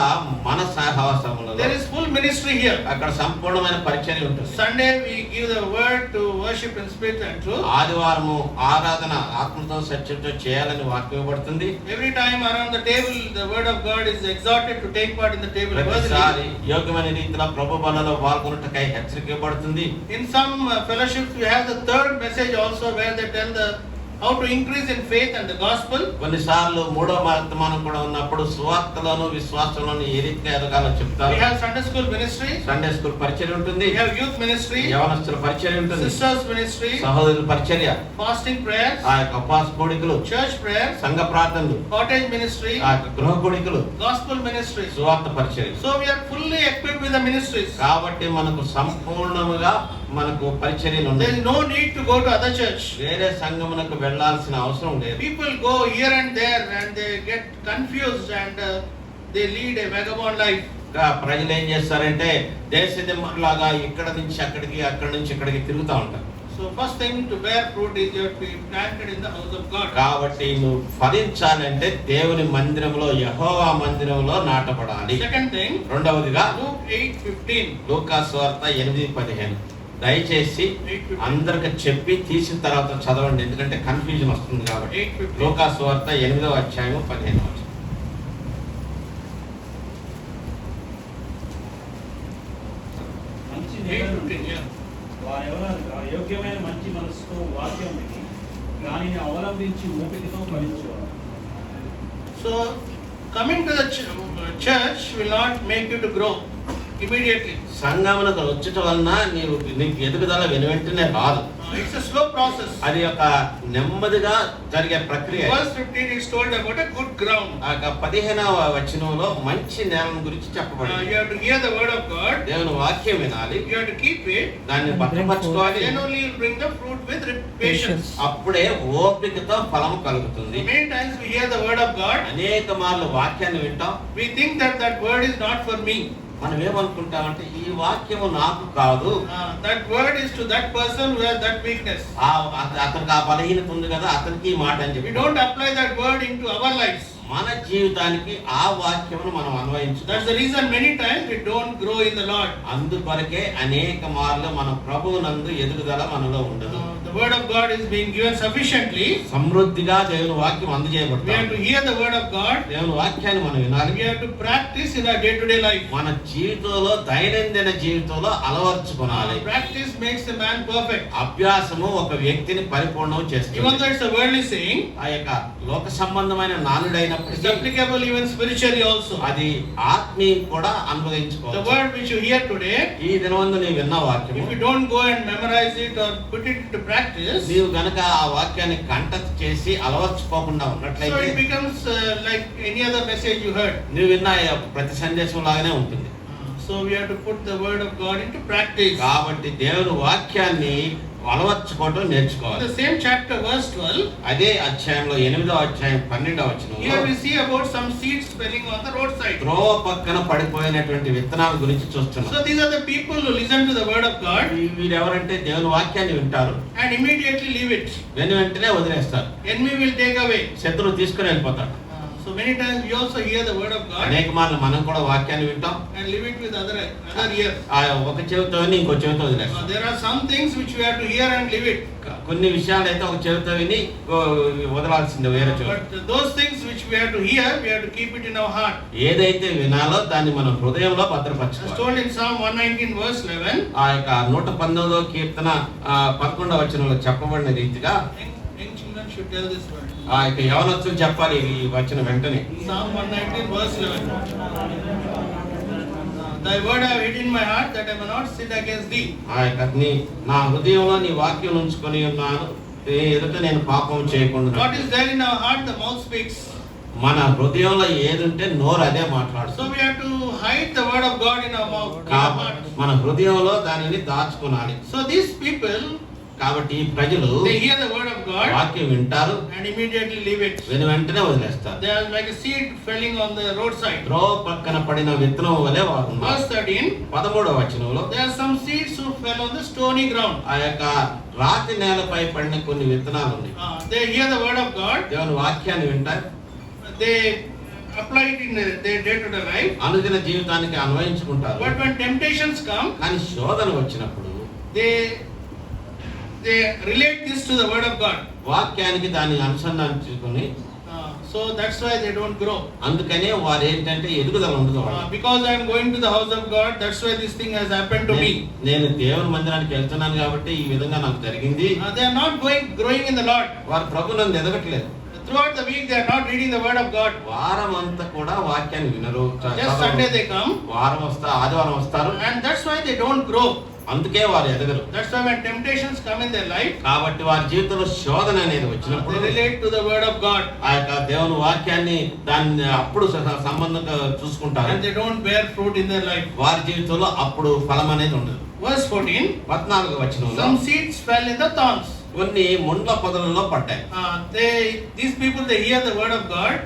మన సహవాసములలో
There is full ministry here.
అక్కడ సంపూర్ణమైన పరిచర్య ఉంటుంది.
Sunday we give the word to worship in spirit and truth.
ఆదివారము ఆరాధన ఆత్మతో సత్యంతో చేయాలని వాక్యం ఇవ్వబడుతుంది.
Every time around the table the word of God is exhorted to take part in the table
ప్రతిసారి
worthily.
యోగ్యమైన రీతిలో ప్రభు బలలో పాల్గొనుటకై హెచ్చరిక ఇవ్వబడుతుంది.
In some fellowships we have the third message also where they tell how to increase in faith and the gospel.
కొన్నిసార్లు మూడో వర్తమానం కూడా ఉన్నప్పుడు సువార్తలోను విశ్వాసంలోను ఏ రీతిగా ఎదగాలో చెప్తారు.
We have Sunday school ministry,
Sunday school పరిచర్య ఉంటుంది.
we have youth ministry,
యవనస్తుల పరిచర్య ఉంటుంది.
sisters ministry,
సహోదరుల పరిచర్య,
fasting prayers,
ఆ యొక్క ఉపవాస కూడికలు,
church prayers,
సంఘ ప్రార్థనలు,
cottage ministry,
ఆ యొక్క గృహ కూడికలు,
gospel ministry.
సువార్త పరిచర్య.
So we are fully equipped with the ministries.
కాబట్టి మనకు సంపూర్ణముగా మనకు పరిచర్యలు
There
ఉన్నాయి.
is no need to go to other church.
వేరే సంఘమునకు వెళ్ళాల్సిన అవసరం లేదు.
People go here and there and they get confused and they lead a vagabond life.
ఇంకా ప్రజలు ఏం చేస్తారంటే దేశదిమ్మలాగా ఇక్కడ నుంచి అక్కడికి అక్కడి నుంచి ఇక్కడికి తిరుగుతూ ఉంటారు.
So first thing to bear fruit is you have to be planted in the house of God.
కాబట్టి నువ్వు ఫలించాలంటే దేవుని మందిరంలో యెహోవా మందిరంలో నాటపడాలి.
Second thing,
రెండవదిగా
Luke 8:15.
లూకాసు వార్త 8:15 దయచేసి
8:15.
అందరికి చెప్పి తీసిన తర్వాత చదవండి, ఎందుకంటే కన్ఫ్యూజన్ వస్తుంది కాబట్టి.
8:15.
లూకాసు వార్త 8వ అధ్యాయం 15వ వచనం.
మంచి నేలను
8:15, yeah.
వారెవరనగా యోగ్యమైన మంచి మనసుతో వాక్యం విని దానిని అవలంబించి ఓపికతో ఫలించేవారు.
So coming to the church will not make you to grow immediately.
సంఘమునకు వచ్చుట వలన నీకు ఎదుగుదల వెనువెంటనే రాదు.
It's a slow process.
అది ఒక నెమ్మదిగా జరిగే ప్రక్రియ.
Verse 15 is told about a good ground.
ఆ 15వ వచనంలో మంచి నేల గురించి చెప్పబడింది.
You have to hear the word of God.
దేవుని వాక్యం వినాలి,
You have to keep it.
దాన్ని భద్రపరచుకోవాలి.
Then only you bring the fruit with patience.
అప్పుడే ఓపికతో ఫలము కలుగుతుంది.
Many times we hear the word of God.
అనేక మార్లు వాక్యాన్ని వింటాం.
We think that word is not for me.
మనం ఏమనుకుంటామంటే ఈ వాక్యము నాకు కాదు,
That word is to that person who has that weakness.
అతనికి ఆ బలహీనత ఉంది కదా, అతనికి ఈ మాట అని
We
చెప్పి
don't apply that word into our lives.
మన జీవితానికి ఆ వాక్యమును మనం
That's
అన్వయించుతాం.
the reason many times we don't grow in the Lord.
అందుకొరకే అనేక మార్లు మన ప్రభువునందు ఎదుగుదల మనలో ఉండదు.
The word of God is being given sufficiently.
సమృద్ధిగా దేవుని వాక్యం
We have
అందజేయబడుతుంది.
to hear the word of God.
దేవుని వాక్యాన్ని మనం వినాలి.
We have to practice in our day-to-day life.
మన జీవితంలో దైనందిన జీవితంలో అలవర్చుకోవాలి.
Practice makes a man perfect.
అభ్యాసము ఒక వ్యక్తిని పరిపూర్ణం
Even
చేస్తుంది.
though it's a worldly saying,
ఆ యొక్క లోక సంబంధమైన నానుడైనప్పటికీ
it's applicable even spiritually also.
అది ఆత్మీయం కూడా
The
అనుభవించుకోవచ్చు.
word which you hear today,
ఈ దినమందు నీవు విన్న వాక్యము
if you don't go and memorize it or put it into practice,
నీవు గనక ఆ వాక్యాన్ని కంఠస్థ చేసి అలవర్చుకోకుండా
so
ఉన్నట్లయితే
it becomes like any other message you heard.
నువ్వు విన్న ప్రతి సందేశం లాగానే ఉంటుంది.
So we have to put the word of God into practice.
కాబట్టి దేవుని వాక్యాన్ని అలవర్చుకోవడం నేర్చుకోవాలి.
In the same chapter, verse 12,
అదే అధ్యాయంలో 8వ అధ్యాయం 12వ వచనంలో
here we see about some seeds falling on the roadside.
త్రోవ పక్కన పడిపోయినటువంటి విత్తనాల గురించి చూస్తున్నాం.
So these are the people who listen to the word of God
వీరెవరంటే దేవుని వాక్యాన్ని వింటారు,
and immediately leave it.
వెంటనే వదిలేస్తారు.
Enemy will take away.
శత్రువు తీసుకుని వెళ్ళిపోతాడు.
So many times we also hear the word of God
అనేక మార్లు మనం కూడా వాక్యాన్ని వింటాం,
and leave it with other ear.
ఆ ఒక చెవితో విని ఇంకో చెవితో వదిలేస్తాం.
There are some things which we have to hear and leave it.
కొన్ని విషయాలు అయితే ఒక చెవితో విని వదలాల్సిందే వేరే చెవి.
But those things which we have to hear, we have to keep it in our heart.
ఏదైతే వినాలో దాన్ని మనం హృదయంలో
As
భద్రపరచుకోవాలి.
told in Psalm 119 verse 11,
ఆ యొక్క 119వ కీర్తన 11వ వచనంలో చెప్పబడిన రీతిగా
young children should tell this word.
ఆ యొక్క యవనస్తులు చెప్పాలి ఈ వచ్చిన వెంటనే.
Psalm 119 verse 11. Thy word I have hid in my heart, that I may not sin against thee.
ఆ యొక్క నా హృదయంలో నీ వాక్యం ఉంచుకొని ఉన్నాను, ఎదుట నేను పాపం చేయకుండా.
What is there in our heart, the mouth speaks.
మన హృదయంలో ఏదుంటే నోరు అదే మాట్లాడుతుంది.
So we have to hide the word of God in our mouth, in our heart.
మన హృదయంలో దానిని దాచుకోవాలి.
So these people,
కాబట్టి ఈ ప్రజలు
they hear the word of God
వాక్యం వింటారు,
and immediately leave it.
వెంటనే వదిలేస్తారు.
They are like a seed falling on the roadside.
ద్రోవ పక్కన పడిన విత్తనం వలె వారు ఉన్నారు.
Verse 13.
13వ వచనంలో
There are some seeds who fell on the stony ground.
ఆ యొక్క రాతి నేలపై పడిన కొన్ని విత్తనాలు ఉన్నాయి.
They hear the word of God.
దేవుని వాక్యాన్ని వింటారు,
They apply it in their day-to-day life.
అనుదిన జీవితానికి అన్వయించుకుంటారు.
But when temptations come,
కానీ శోధన వచ్చినప్పుడు
they relate this to the word of God.
వాక్యానికి దాన్ని అనుసంధానించుకొని,
So that's why they don't grow.
అందుకనే వారు ఏంటంటే ఎదుగుదల ఉండదు వాళ్ళకి.
Because I am going to the house of God, that's why this thing has happened to me.
నేను దేవుని మందిరానికి వెళ్తున్నాను కాబట్టి ఈ విధంగా నాకు జరిగింది.
They are not growing in the Lord.
వారు ప్రభువునందు ఎదగట్లేదు.
Throughout the week they are not reading the word of God.
వారం అంతా కూడా వాక్యాన్ని వినరు.
Just Sunday they come.
వారం ఆదివారం వస్తారు,
And that's why they don't grow.
అందుకే వారు ఎదగరు.
That's why when temptations come in their life,
కాబట్టి వారి జీవితంలో శోధన అనేది
they
వచ్చినప్పుడు
relate to the word of God.
ఆ యొక్క దేవుని వాక్యాన్ని దాన్ని అప్పుడు సంబంధంగా చూసుకుంటారు.
And they don't bear fruit in their life.
వారి జీవితంలో అప్పుడు ఫలం అనేది ఉండదు.
Verse 14.
14వ వచనంలో
Some seeds fell in the thorns.
కొన్ని ముండ్ల పొదలలో పడ్డాయి.
These people, they hear the word of God.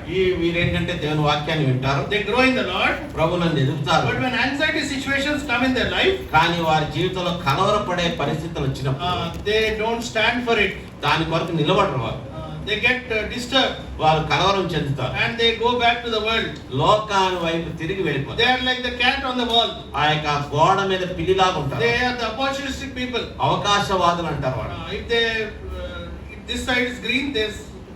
వీరేంటంటే దేవుని వాక్యాన్ని వింటారు,
They grow in the Lord.
ప్రభువునందు ఎదుగుతారు.
But when anxiety situations come in their life,
కానీ వారి జీవితంలో కలవరపడే పరిస్థితులు వచ్చినప్పుడు
they don't stand for it.
దాని కొరకు నిలబడరు. వారు
They get disturbed
వారు కలవరం చెందుతారు,
and they go back to the world.
లోకాన్ని వైపు తిరిగి
They
వెళ్ళిపోతారు.
are like the cat on the wall.
ఆ యొక్క గోడ మీద పిల్లిలాగా ఉంటారు.
They are the opportunistic people.
అవకాశవాదులు అంటారు వాడు.
If this side is green, they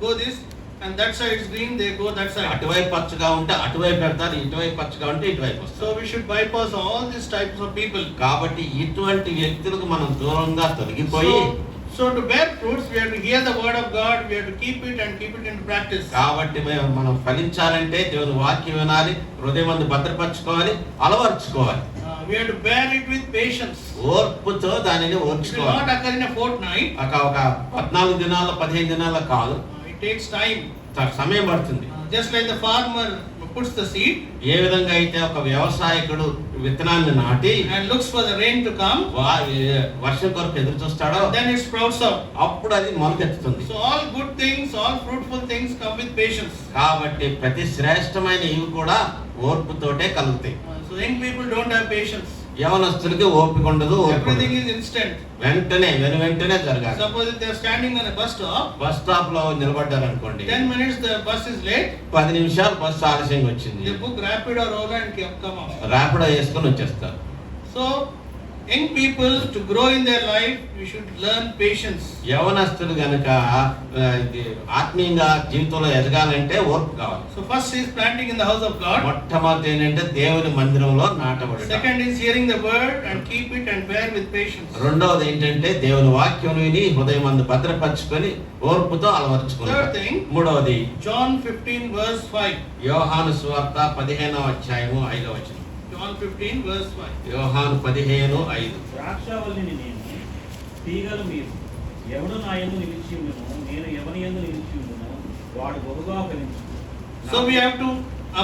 go this, and that side is green, they go that side.
అటువైపు పచ్చగా ఉంటే అటువైపు పెడతారు, ఇటువైపు పచ్చగా ఉంటే ఇటువైపు వస్తారు.
So we should bypass all these types of people.
కాబట్టి ఇటువంటి వ్యక్తులకు మనం దూరంగా తొలగిపోయి,
So to bear fruits, we have to hear the word of God, we have to keep it and keep it into practice.
కాబట్టి మనం ఫలించాలంటే దేవుని వాక్యం వినాలి, హృదయమందు భద్రపరచుకోవాలి, అలవర్చుకోవాలి.
We have to bear it with patience.
ఓర్పుతో దానిని
It will
ఓర్చుకోవాలి.
not occur in a fortnight.
ఒక 14 దినాల్లో 15 దినాల్లో కాదు,
It takes time.
సమయం పడుతుంది.
Just like the farmer puts the seed
ఏ విధంగా అయితే ఒక వ్యవసాయకుడు విత్తనాన్ని నాటి
and looks for the rain to come,
వర్షం కొరకు ఎదురు చూస్తాడో
then it sprouts up.
అప్పుడు అది మొలకెత్తుతుంది.
So all good things, all fruitful things come with patience.
కాబట్టి ప్రతి శ్రేష్టమైన ఇవి కూడా ఓర్పుతోటే కలుగుతాయి.
So young people don't have patience.
యవనస్తులకి ఓపిక ఉండదు, ఓర్పు
Everything
ఉండదు.
is instant.
వెంటనే జరగాలి.
Suppose if they are standing on a bus stop,
bus stop లో నిలబడ్డారు అనుకోండి,
10 minutes the bus is late,
10 నిమిషాలు బస్సు ఆలస్యంగా వచ్చింది,
they book Rapid or Ola and come out.
Rapido వేసుకొని వచ్చేస్తారు.
So young people, to grow in their life, you should learn patience.
యవనస్తులు గనుక ఆత్మీయంగా జీవితంలో ఎదగాలంటే ఓర్పు కావాలి.
So first is planting in the house of God.
మొట్టమొదటి ఏంటంటే దేవుని మందిరంలో నాటబడటం.
Second is hearing the word and keep it and bear with patience.
రెండవది ఏంటంటే దేవుని వాక్యం విని హృదయమందు భద్రపరచుకొని ఓర్పుతో అలవర్చుకుంటారు.
Third thing,
మూడవది
John 15 verse 5.
యోహాను సువార్త 15వ అధ్యాయము 5వ వచనం.
John 15 verse 5.
యోహాను 15:5.
ద్రాక్షావల్లిని నేను, తీగలు మీరు. ఎవడు నా యందు నిలిచి ఉండును, నేను ఎవని యందు నిలిచి ఉండును, వాడు బహుగా ఫలించును.
So we have to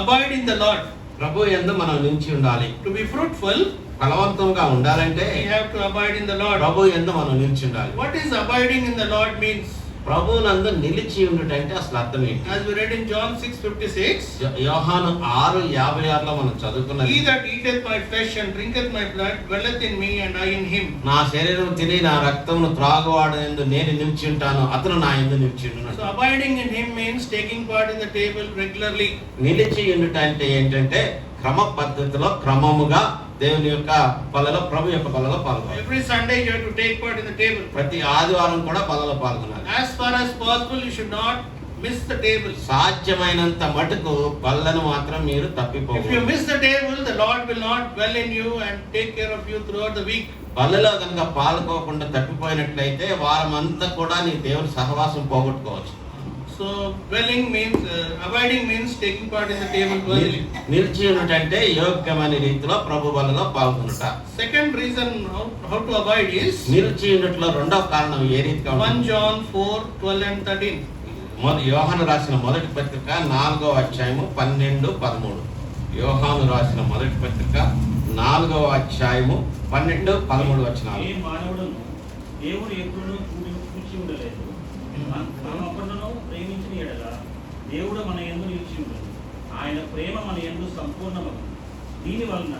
abide in the Lord.
ప్రభు యందు మనం నిలిచి ఉండాలి.
To be fruitful,
ఫలవంతంగా ఉండాలంటే
we have to abide in the Lord.
ప్రభు యందు మనం నిలిచి ఉండాలి.
What is abiding in the Lord means?
ప్రభువునందు నిలిచి ఉండుట అంటే అసలు అర్థం ఏంటి?
As we read in John 6:56,
యోహాను 6:56లో మనం చదువుకున్నది,
he that eateth my flesh and drinketh my blood dwelleth in me and I in him.
నా శరీరం తిని నా రక్తమును త్రాగువాడెందు నేను నిలిచి ఉంటాను, అతను నా యందు నిలిచి ఉండును.
So abiding in him means taking part in the table regularly.
నిలిచి ఉండుట అంటే ఏంటంటే క్రమ పద్ధతిలో క్రమముగా దేవుని యొక్క బలలో, ప్రభు యొక్క బలలో పాల్గొనాలి.
Every Sunday you have to take part in the table.
ప్రతి ఆదివారం కూడా బలలో పాల్గొనాలి.
As far as possible, you should not miss the table.
సాధ్యమైనంత మటుకు బల్లను మాత్రం మీరు
If you
తప్పిపోకూడదు.
miss the table, the Lord will not dwell in you and take care of you throughout the week.
బల్లలో కనుక పాల్గొకుండా తప్పిపోయినట్లయితే వారమంతా కూడా నీ దేవుని సహవాసం పోగొట్టుకోవచ్చు.
So dwelling means abiding means taking part in the table worthily.
నిలిచి ఉన్నటంటే యోగ్యమైన రీతిలో ప్రభు బలలో పాల్గొనుట.
Second reason how to abide is
నిలిచి ఉన్నట్లో రెండవ కారణం ఏ రీతిగా
1
ఉంటుంది?
John 4, 12 and 13.
యోహాను రాసిన మొదటి పత్రిక 4వ అధ్యాయము 12, 13. యోహాను రాసిన మొదటి పత్రిక 4వ అధ్యాయము 12, 13 వచనాలు.
ఏ మానవుడును దేవుడు ఎప్పుడూ కూర్చి ఉండలేదు. మనం ఒకడును ప్రేమించిన ఎడల దేవుడు మన యందు నిలిచి ఉండదు. ఆయన ప్రేమ మన యందు సంపూర్ణమగు. దీని వలన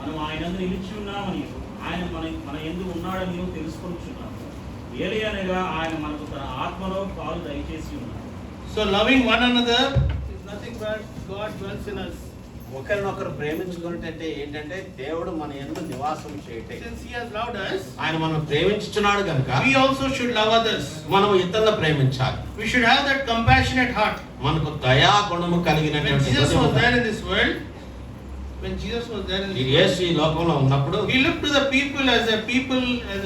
మనం ఆయన యందు నిలిచి ఉన్నామని ఆయన మన యందు ఉన్నాడని తెలుసుకొనుచున్నాము. ఏలయనగా ఆయన మనకు తన ఆత్మలో పాలు దయచేసి ఉన్నాడు.
So loving one another is nothing but God dwells in us.
ఒకరినొకరు ప్రేమించుకున్నట్టే ఏంటంటే దేవుడు మన యందు నివాసం చేయటే.
Since He has loved us,
ఆయన మనం ప్రేమించుచున్నాడు కనుక
we also should love others.
మనం ఇతరులను ప్రేమించాలి.
We should have that compassionate heart.
మనకు దయా గుణము
When
కలిగినటువంటి
Jesus
హృదయం
was there
ఉండాలి.
in this world, when Jesus was there in
ఈ
this
యేసు
world,
ఈ లోకంలో ఉన్నప్పుడు
He looked to the people as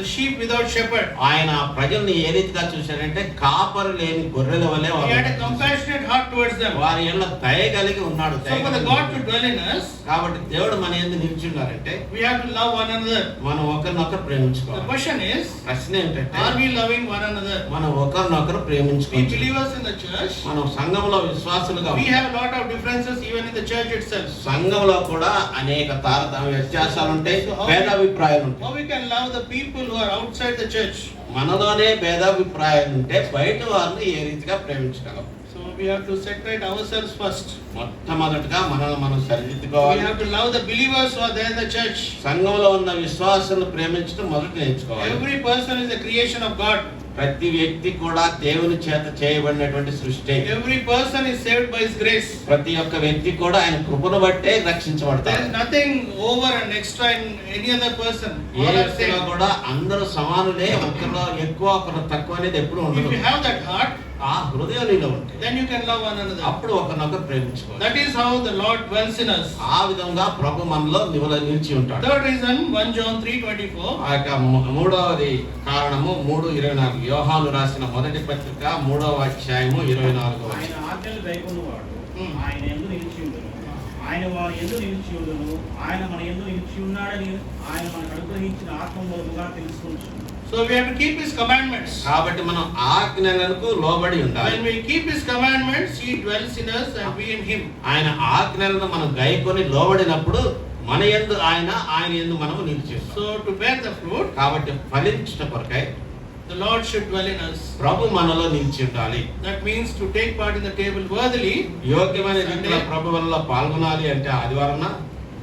a sheep without shepherd.
ఆయన ప్రజల్ని ఏ రీతిగా చూశారంటే కాపరు లేని గొర్రెల వలె
He had a compassionate heart towards them.
వారి యందు దయ కలిగి ఉన్నాడు.
So for the God to dwell in us,
కాబట్టి దేవుడు మన యందు నిలిచున్నారంటే
we have to love one another.
మనం ఒకరినొకరు
The
ప్రేమించుకోవాలి.
question is,
ప్రశ్న ఏంటంటే
are we loving one another?
మనం ఒకరినొకరు
We
ప్రేమించుకోవాలి.
believers in the church,
మనం సంఘంలో విశ్వాసులుగా
we have a lot of differences even in the church itself.
సంఘంలో కూడా అనేక తారతమ్య వ్యత్యాసాలు ఉంటాయి, భేదాభిప్రాయాలు ఉంటాయి.
How we can love the people who are outside the church?
మనలోనే భేదాభిప్రాయాలు ఉంటే బయట వారిని ఏ రీతిగా ప్రేమించగలం?
So we have to set right ourselves first.
మొట్టమొదటిగా మనల్ని మనం
We
సరిదిద్దుకోవాలి.
have to love the believers who are there in the church.
సంఘంలో ఉన్న విశ్వాసాలను ప్రేమించడం మొదట నేర్చుకోవాలి.
Every person is a creation of God.
ప్రతి వ్యక్తి కూడా దేవుని చేత చేయబడినటువంటి సృష్టి.
Every person is saved by His grace.
ప్రతి ఒక్క వ్యక్తి కూడా ఆయన కృపను బట్టే
There
రక్షించబడతారు.
is nothing over and extra in any other person.
A
All are
వ్యక్తిలో
saved.
కూడా అందరూ సమానులే, ఒకరిలో ఎక్కువ ఒకరు తక్కువ అనేది ఎప్పుడు
If
ఉండదు.
you have that heart,
ఆ హృదయం నీలో ఉంటే
then you can love one another.
అప్పుడు ఒకరినొకరు ప్రేమించుకోవాలి.
That is how the Lord dwells in us.
ఆ విధంగా ప్రభు మనలో నిలిచి ఉంటాడు.
Third reason, 1 John 3:24.
ఆ యొక్క మూడవది కారణము 3:24. యోహాను రాసిన మొదటి పత్రిక 3వ అధ్యాయము 24వ
ఆయన
వచనం.
ఆజ్ఞలు గైకొనువాడు
Hmm.
ఆయన యందు నిలిచి ఉండును. ఆయన వారి యందు నిలిచి ఉండును. ఆయన మన యందు నిలిచి ఉన్నాడని ఆయన మనకు అనుగ్రహించిన ఆత్మ మూలముగా తెలుసుకుంటున్నాం.
So we have to keep His commandments.
కాబట్టి మనం ఆజ్ఞలకు లోబడి ఉండాలి.
When we keep His commandments, He dwells in us and we in Him.
ఆయన ఆజ్ఞలను మనం గైకొని లోబడినప్పుడు మన యందు ఆయన యందు మనము నిలిచేస్తాం.
So to bear the fruit,
కాబట్టి ఫలించుట కొరకై
the Lord should dwell in us.
ప్రభు మనలో నిలిచి ఉండాలి.
That means to take part in the table worthily,
యోగ్యమైన రీతిలో ప్రభు వల్ల పాల్గొనాలి అంటే ఆదివారం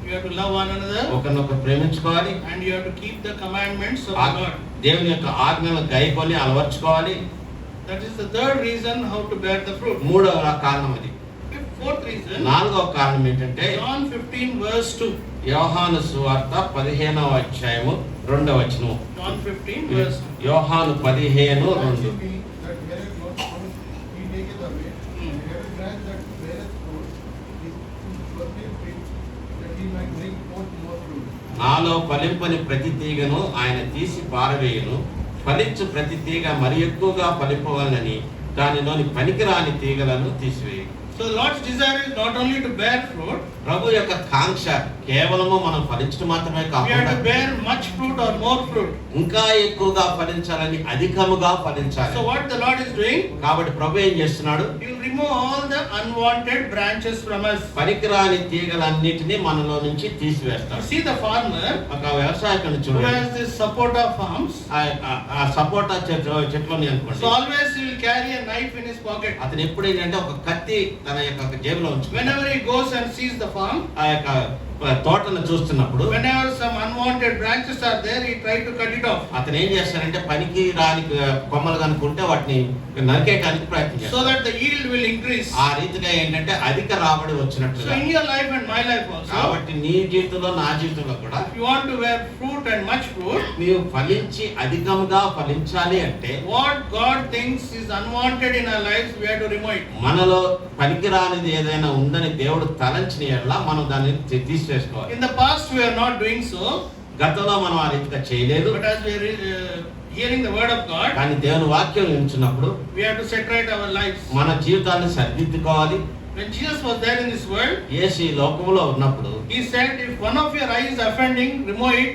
you have to love one another
ఒకరినొకరు ప్రేమించుకోవాలి.
and you have to keep the commandments of
ఆ-
God.
దేవుని యొక్క ఆజ్ఞలను గైకొని అలవర్చుకోవాలి.
That is the third reason how to bear the fruit.
మూడవ కారణం అది.
Fourth reason,
నాలుగవ కారణం ఏంటంటే
John 15 verse 2.
యోహాను సువార్త 15వ అధ్యాయము 2వ వచనం.
John 15 verse 2.
యోహాను 15:2.
That beareth not fruit, He taketh away. And every branch that beareth fruit, He purgeth it, that He might bring forth more fruit.
నాలో ఫలింపని ప్రతి తీగను ఆయన తీసి పారవేయును, ఫలించు ప్రతి తీగ మరి ఎక్కువగా ఫలింపవలనని దానిలోని పనికిరాని తీగలను తీసివేయు.
So the Lord's desire is not only to bear fruit,
ప్రభు యొక్క కాంక్ష కేవలము మనం ఫలించడం మాత్రమే
we have
కాకుండా
to bear much fruit or more fruit.
ఇంకా ఎక్కువగా ఫలించాలని, అధికముగా ఫలించాలి.
So what the Lord is doing,
కాబట్టి ప్రభు ఏం చేస్తున్నాడు?
He will remove all the unwanted branches from us.
పనికిరాని తీగలన్నిటినీ మనలో నుంచి
You
తీసివేస్తాడు.
see the farmer
ఒక వ్యవసాయకుని
who
చూడండి,
has this sapota farms.
ఆ సపోటా చెట్లని అనుకోండి.
So always he will carry a knife in his pocket.
అతను ఎప్పుడు ఏంటంటే ఒక కత్తి తన యొక్క జేబులో ఉంచుకుంటాడు.
Whenever he goes and sees the farm,
ఆ యొక్క తోటను చూస్తున్నప్పుడు
whenever some unwanted branches are there, he tried to cut it off.
అతను ఏం చేస్తారంటే పనికి రాని కొమ్మలు కనుక్కుంటే వాటిని నరికేయడానికి ప్రయత్నం
So
చేస్తారు.
that the yield will increase.
ఆ రీతిగా ఏంటంటే అధిక రాబడి
So
వచ్చినట్లుగా.
in your life and my life also,
కాబట్టి నీ జీవితంలో నా జీవితంలో కూడా
if you want to bear fruit and much fruit,
నీవు ఫలించి అధికంగా ఫలించాలి అంటే
what God thinks is unwanted in our lives, we have to remove it.
మనలో పనికిరానిది ఏదైనా ఉందని దేవుడు తలంచిన యెడల మనం దాన్ని తీసివేసుకోవాలి.
In the past we are not doing so,
గతంలో మనం ఆ రీతిగా చేయలేదు.
but as we are hearing the word of God,
కానీ దేవుని వాక్యం వింటున్నప్పుడు
we have to set right our lives.
మన జీవితాన్ని సరిదిద్దుకోవాలి.
When Jesus was there in this world,
యేసు ఈ లోకంలో ఉన్నప్పుడు
he said, if one of your eyes is offending, remove it.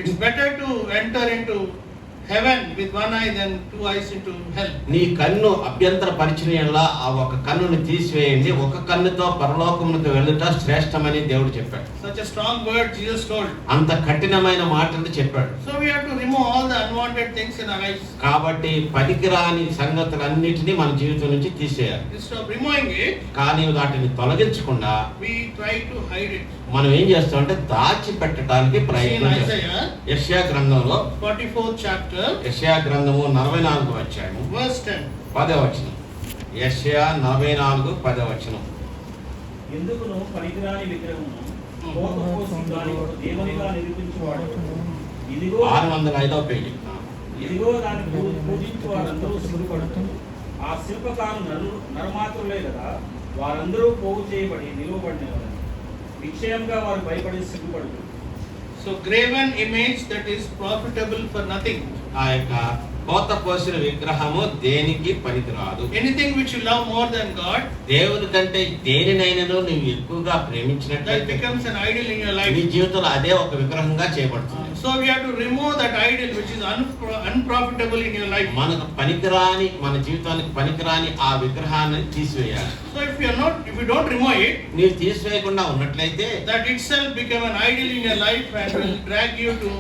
It's better to enter into heaven with one eye than two eyes into hell.
నీ కన్ను అభ్యంతర పరిచయంలా ఆ ఒక కన్నుని తీసివేయండి, ఒక కన్నుతో పరలోకమునకు వెళ్ళుట శ్రేష్టమని దేవుడు చెప్పాడు.
Such a strong word Jesus told.
అంత కఠినమైన మాటలు చెప్పాడు.
So we have to remove all the unwanted things in our lives.
కాబట్టి పనికిరాని సంగతులన్నిటినీ మన జీవితం నుంచి తీసేయాలి.
Instead of removing it,
కానీ వాటిని తొలగించకుండా
we try to hide it.
మనం ఏం చేస్తామంటే దాచిపెట్టడానికి
See in
ప్రయత్నం చేస్తాం.
Isaiah
యెషయా గ్రంథంలో
44th chapter,
యెషయా గ్రంథము 44వ అధ్యాయము
verse 10.
10వ వచనం. యెషయా 44 10వ వచనం.
ఎందుకును పనికిరాని విగ్రహమును కోత కోసి దాని ఒక దేవునిగా నిరూపించువాడు. ఇదిగో
605వ పేజీ.
ఇదిగో దాన్ని పూజించు వారందరూ సిగ్గుపడుతారు. ఆ శిల్పకారు నరమాత్రులే కదా, వారందరూ పోగు చేయబడి నిలువబడినవారు. నిశ్చయంగా వారు భయపడి సిగ్గుపడుతారు.
So graven image that is profitable for nothing.
ఆ యొక్క కోత కోసిన విగ్రహము దేనికి పనికిరాదు.
Anything which you love more than God,
దేవుని కంటే దేనినైనాను నువ్వు ఎక్కువగా
that
ప్రేమించినట్లయితే
becomes an idol in your
నీ
life.
జీవితంలో అదే ఒక విగ్రహంగా చేయబడుతుంది.
So we have to remove that idol which is unprofitable in your life.
మనకు పనికిరాని, మన జీవితానికి పనికిరాని ఆ విగ్రహాన్ని తీసివేయాలి.
So if you don't remove it,
నీవు తీసివేయకుండా ఉన్నట్లయితే
that itself become an idol in your life and will drag you to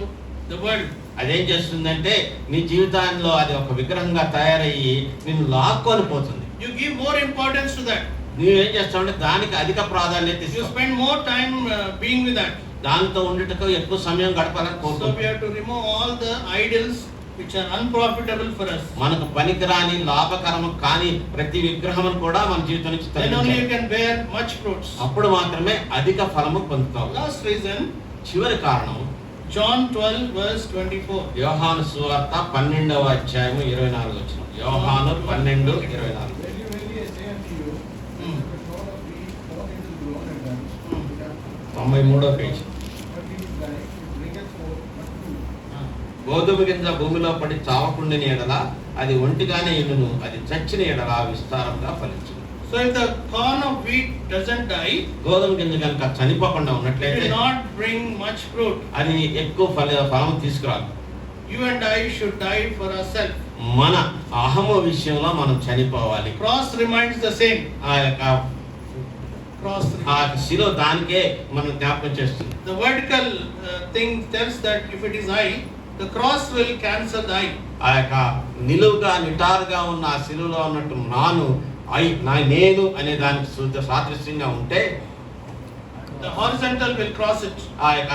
the world.
అదేం చేస్తుందంటే నీ జీవితాల్లో అది ఒక విగ్రహంగా తయారయ్యి నిన్ను లాక్కొని పోతుంది.
You give more importance to that.
నువ్వేం చేస్తావంటే దానికి అధిక ప్రాధాన్యత
You
ఇస్తావు.
spend more time being with that.
దాంతో ఉండటకు ఎక్కువ సమయం గడపాలని
So we
కోరుకుంటాం.
have to remove all the idols which are unprofitable for us.
మనకు పనికిరాని లాభకరము కానీ ప్రతి విగ్రహం కూడా మన జీవితం నుంచి
Then only you
తొలగించాలి.
can bear much fruits.
అప్పుడు మాత్రమే అధిక ఫలము పొందుతావు.
Last reason,
చివరి కారణం
John 12 verse 24.
యోహాను సువార్త 12వ అధ్యాయము 24 వచనం. యోహాను 12:24.
Hmm. Mm.
93వ పేజీ. గోధుమ గింజ భూమిలో పడి చావకుండిన ఎడల అది ఒంటిగానే ఇల్లును, అది చచ్చిన ఎడల విస్తారంగా ఫలించును.
So if the corn of wheat doesn't die,
గోధుమ గింజ కనుక చనిపోకుండా
it
ఉన్నట్లయితే
will not bring much fruit.
అది ఎక్కువ ఫలం తీసుకురాదు.
You and I should die for ourselves.
మన అహము విషయంలో మనం చనిపోవాలి.
Cross reminds the same.
ఆ యొక్క
Cross.
ఆ శిలో దానికే మనం జ్ఞాపకం చేస్తుంది.
The vertical thing tells that if it is I, the cross will cancel the I.
ఆ యొక్క నిలువుగా నిటారుగా ఉన్న ఆ శిలువలో ఉన్నట్టు నేను అనే దానికి సాదృశ్యంగా ఉంటే
The horizontal will cross it.
ఆ యొక్క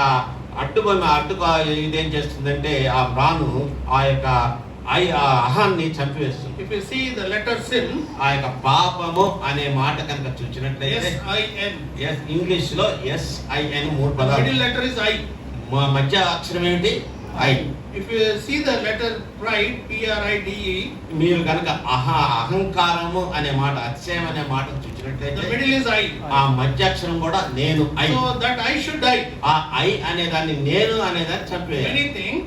అడ్డుగా ఇదేం చేస్తుందంటే ఆ రాను ఆ యొక్క ఆ అహాన్ని చంపివేస్తుంది.
If you see the letter sin,
ఆ యొక్క పాపము అనే మాట కనుక చూసినట్లయితే
S-I-N.
ఇంగ్లీష్ లో SIN 3
The
పదాలు.
middle letter is I.
మధ్య అక్షరం ఏంటి? I.
If you see the letter pride, P-R-I-D-E,
మీరు కనుక అహంకారము అనే మాట, అతిశయం అనే మాట
the
చూసినట్లయితే
middle is I.
ఆ మధ్య అక్షరం కూడా నేను I.
So that I should die.
ఆ ఐ అనే దాన్ని నేను అనే దాన్ని చంపేయాలి.
Anything.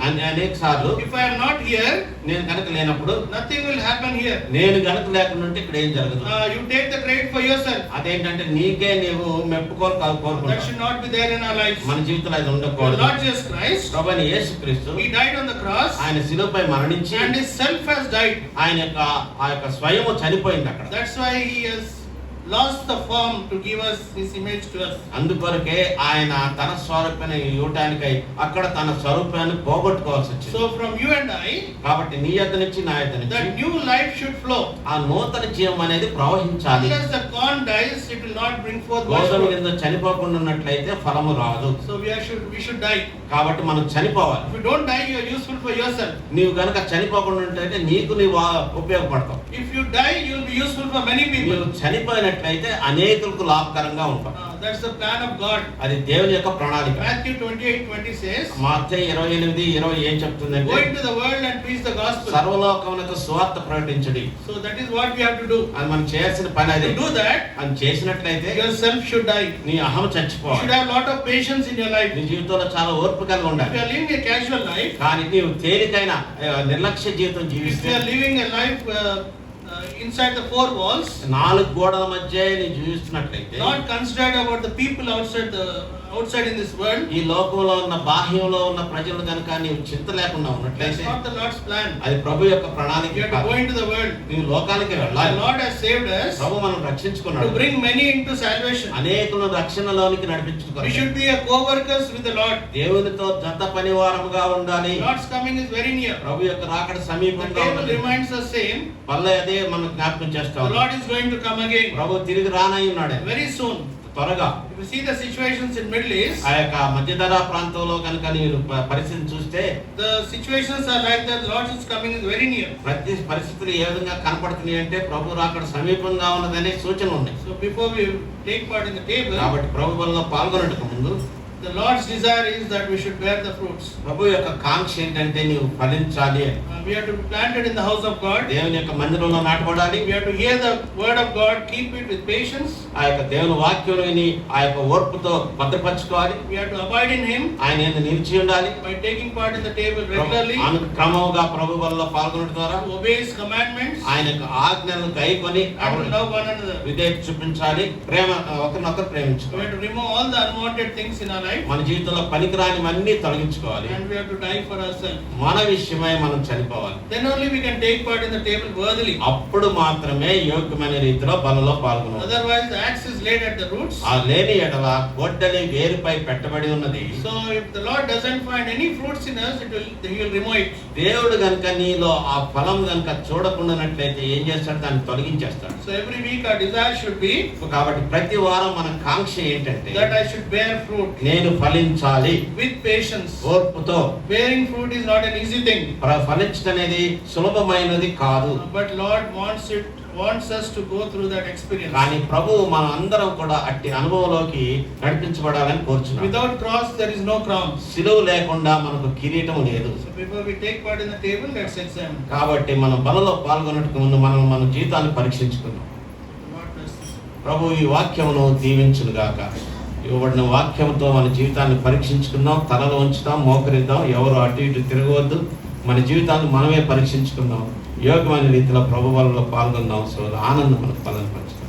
అనేక సార్లు
If I am not here,
నేను కనుక లేనప్పుడు
nothing will happen here.
నేను కనుక లేకుండా ఉంటే ఇక్కడ ఏం జరగదు.
You take the credit for yourself.
అదేంటంటే నీకే నీవు మెప్పుకోలు
That
కోరుకుంటావు.
should not be there in our lives.
మన జీవితంలో అది
Our
ఉండకూడదు.
Lord Jesus Christ,
ప్రభువైన యేసుక్రీస్తు
He died on the cross
ఆయన శిలువపై మరణించి
and His self has died.
ఆయన యొక్క ఆ యొక్క స్వయము చనిపోయింది అక్కడ.
That's why He has
lost the form to give us his image to us.
అందుకొరకే ఆయన తన స్వరూపాన్ని ఇవ్వటానికై అక్కడ తన స్వరూపాన్ని పోగొట్టుకోవాల్సి వచ్చింది.
So from you and I,
కాబట్టి నీ యొద్ద నుంచి నా యొద్ద నుంచి
that new life should flow.
ఆ నూతన జీవం అనేది ప్రవహించాలి.
Unless the corn dies, it will not bring forth much
గోధుమ
fruit.
కింద చనిపోకుండా ఉన్నట్లయితే ఫలము రాదు.
So we should die.
కాబట్టి మనం చనిపోవాలి.
If you don't die, you are useful for yourself.
నీవు గనక చనిపోకుండా ఉంటే నీకు నీవు ఉపయోగపడతావు.
If you die, you will be useful for many people.
నీవు చనిపోయినట్లయితే అనేకులకు లాభకరంగా ఉంటావు.
That's the plan of God.
అది దేవుని యొక్క ప్రణాళిక.
Matthew 28:20 says,
మత్తయి 28:20 ఏం చెప్తుందంటే,
go into the world and preach the gospel.
సర్వలోకమునకు సువార్త ప్రకటించడి.
So that is what we have to do.
అది మనం చేయాల్సిన పని అది.
To do that,
అది చేసినట్లయితే
yourself should die.
నీ అహం
You
చచ్చిపోవాలి.
should have a lot of patience in your life.
నీ జీవితంలో చాలా ఓర్పు కలిగి
If
ఉండాలి.
you are living a casual life,
కానీ నీవు తేలికైన నిర్లక్ష్య జీవితం
if
జీవిస్తే,
you are living a life inside the four walls,
నాలుగు గోడల మధ్య నీ జీవిస్తున్నట్లయితే,
not considered about the people outside in this world,
ఈ లోకంలో ఉన్న బాహ్యంలో ఉన్న ప్రజలు కనుక నీవు చింత లేకుండా
that's
ఉన్నట్లయితే
not the Lord's plan.
అది ప్రభు యొక్క
You
ప్రణాళిక
have to
కాదు.
go into the world.
నీవు లోకానికి
The
వెళ్ళాలి.
Lord has saved us
ప్రభు మనం
to
రక్షించుకున్నాడు.
bring many into salvation.
అనేకులను రక్షణలోనికి
We
నడిపించుకోవాలి.
should be a co-workers with the Lord.
దేవునితో జత పనివారముగా ఉండాలి.
Lord's coming is very near.
ప్రభు యొక్క రాకడ
The
సమీపంగా
table
ఉన్నది.
remains the same.
పల్లె అదే మనం జ్ఞాపకం
The
చేస్తాం.
Lord is going to come again
ప్రభు తిరిగి రానై ఉన్నాడు
very soon.
త్వరగా.
If you see the situations in Middle East,
ఆ యొక్క మధ్యధరా ప్రాంతంలో కనుక మీరు పరిస్థితిని చూస్తే
the situations are like that. The Lord is coming is very near.
ప్రతి పరిస్థితులు ఏ విధంగా కనపడుతున్నాయి అంటే ప్రభు రాకడ సమీపంగా ఉన్నదనే సూచనలు ఉన్నాయి.
So before we take part in the table,
కాబట్టి ప్రభు వల్ల పాల్గొనటకు ముందు
the Lord's desire is that we should bear the fruits.
ప్రభు యొక్క కాంక్ష ఏంటంటే నీవు ఫలించాలి అని.
We have to be planted in the house of God.
దేవుని యొక్క మందిరంలో నాటబడాలి.
We have to hear the word of God, keep it with patience.
ఆ యొక్క దేవుని వాక్యం విని ఆ యొక్క ఓర్పుతో భద్రపరచుకోవాలి.
We have to abide in Him
ఆయన యందు నిలిచి ఉండాలి.
by taking part in the table regularly,
క్రమంగా ప్రభు వల్ల పాల్గొనడం ద్వారా
to obey His commandments,
ఆయన యొక్క ఆజ్ఞలను గైకొని
and to love one another.
విధేయత చూపించాలి. ప్రేమ ఒకరినొకరు
We
ప్రేమించుకోవాలి.
have to remove all the unwanted things in our life,
మన జీవితంలో పనికిరానివన్నీ తొలగించుకోవాలి.
and we have to die for ourselves.
మన విషయమై మనం చనిపోవాలి.
Then only we can take part in the table worthily.
అప్పుడు మాత్రమే యోగ్యమైన రీతిలో బలలో పాల్గొనాలి.
Otherwise, the axe is laid at the roots.
ఆ లేని ఎడల గొడ్డలి వేరుపై పెట్టబడి ఉన్నది.
So if the Lord doesn't find any fruits in us, He will remove it.
దేవుడు గనుక నీలో ఆ ఫలం గనుక చూడకుండానట్లయితే ఏం చేస్తాడు? దాన్ని తొలగించేస్తాడు.
So every week our desire should be
కాబట్టి ప్రతి వారం మన కాంక్ష ఏంటంటే
that I should bear fruit
నేను ఫలించాలి
with patience.
ఓర్పుతో.
Bearing fruit is not an easy thing,
ఫలించడం అనేది సులభమైనది కాదు.
but Lord wants us to go through that experience.
కానీ ప్రభువు మన అందరం కూడా అట్టి అనుభవంలోకి నడిపించబడాలని కోరుచున్నాడు.
Without cross, there is no crown.
సిలువ లేకుండా మనకు కిరీటం లేదు.
So before we take part in the table, let's examine.
కాబట్టి మనం బలలో పాల్గొనడానికి ముందు మన జీవితాన్ని పరీక్షించుకుందాం.
Lord bless us.
ప్రభు ఈ వాక్యమును దీవించును గాక. ఇవ్వబడిన వాక్యంతో మన జీవితాన్ని పరీక్షించుకుందాం. తలలో ఉంచుతాం, మోకరిద్దాం. ఎవరు అటు ఇటు తిరగవద్దు. మన జీవితాన్ని మనమే పరీక్షించుకుందాం. యోగ్యమైన రీతిలో ప్రభు వల్ల పాల్గొందాం. సో ఆనందం మనకు ఫలం పంచుతాం.